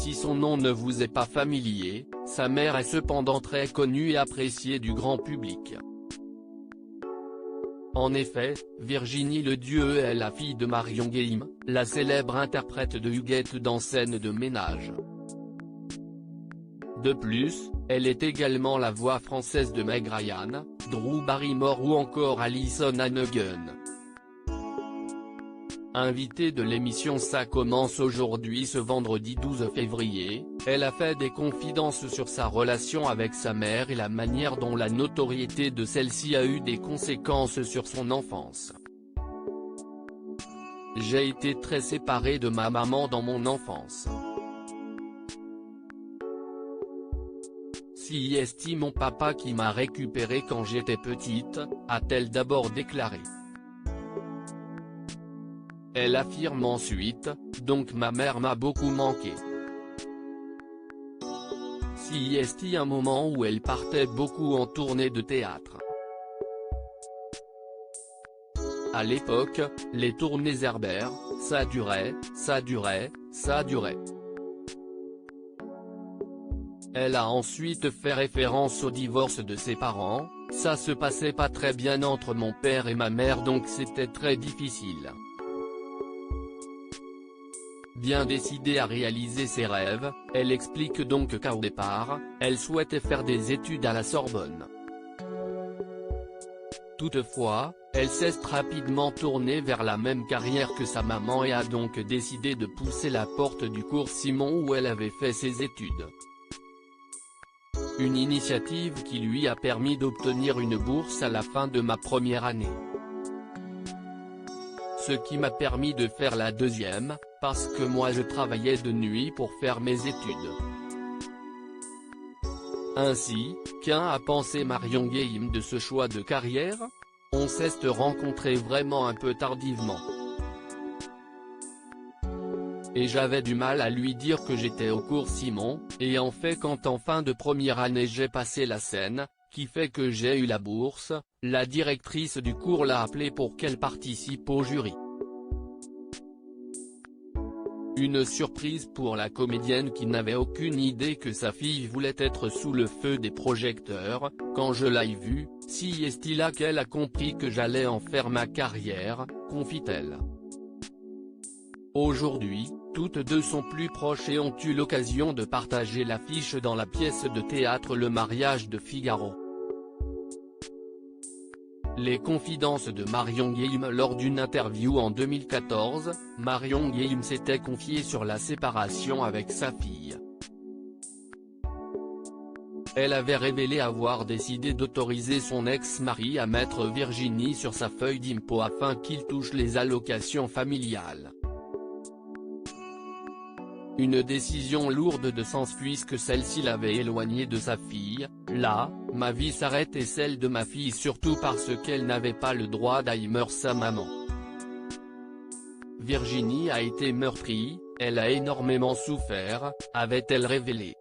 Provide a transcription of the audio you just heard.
si son nom ne vous est pas familier, sa mère est cependant très connue et appréciée du grand public. En effet, Virginie Ledieu est la fille de Marion Guilhem, la célèbre interprète de Huguette dans Scène de ménage. De plus, elle est également la voix française de Meg Ryan, Drew Barrymore ou encore Alison Hannigan. Invitée de l'émission Ça commence aujourd'hui ce vendredi 12 février, elle a fait des confidences sur sa relation avec sa mère et la manière dont la notoriété de celle-ci a eu des conséquences sur son enfance. J'ai été très séparée de ma maman dans mon enfance. C'est mon papa qui m'a récupérée quand j'étais petite, a-t-elle d'abord déclaré. Elle affirme ensuite, donc ma mère m'a beaucoup manqué. C'est un moment où elle partait beaucoup en tournée de théâtre. À l'époque, les tournées Herbert, ça durait. Elle a ensuite fait référence au divorce de ses parents, ça se passait pas très bien entre mon père et ma mère donc c'était très difficile. Bien décidée à réaliser ses rêves, elle explique donc qu'au départ, elle souhaitait faire des études à la Sorbonne. Toutefois, elle s'est rapidement tournée vers la même carrière que sa maman et a donc décidé de pousser la porte du cours Simon où elle avait fait ses études. Une initiative qui lui a permis d'obtenir une bourse à la fin de ma première année. Ce qui m'a permis de faire la deuxième, parce que moi je travaillais de nuit pour faire mes études. Ainsi, qu'a pensé Marion Guilhem de ce choix de carrière? On s'est rencontrés vraiment un peu tardivement. Et j'avais du mal à lui dire que j'étais au cours Simon, et en fait quand en fin de première année j'ai passé la scène, qui fait que j'ai eu la bourse, la directrice du cours l'a appelée pour qu'elle participe au jury. Une surprise pour la comédienne qui n'avait aucune idée que sa fille voulait être sous le feu des projecteurs, quand je l'ai vue, c'est là qu'elle a compris que j'allais en faire ma carrière, confie-t-elle. Aujourd'hui, toutes deux sont plus proches et ont eu l'occasion de partager l'affiche dans la pièce de théâtre Le mariage de Figaro. Les confidences de Marion Guilhem. Lors d'une interview en 2014, Marion Guilhem s'était confiée sur la séparation avec sa fille. Elle avait révélé avoir décidé d'autoriser son ex-mari à mettre Virginie sur sa feuille d'impôt afin qu'il touche les allocations familiales. Une décision lourde de sens puisque celle-ci l'avait éloignée de sa fille. Là, ma vie s'arrête et celle de ma fille surtout parce qu'elle n'avait pas le droit d'aimer sa maman. Virginie a été meurtrie, elle a énormément souffert, avait-elle révélé.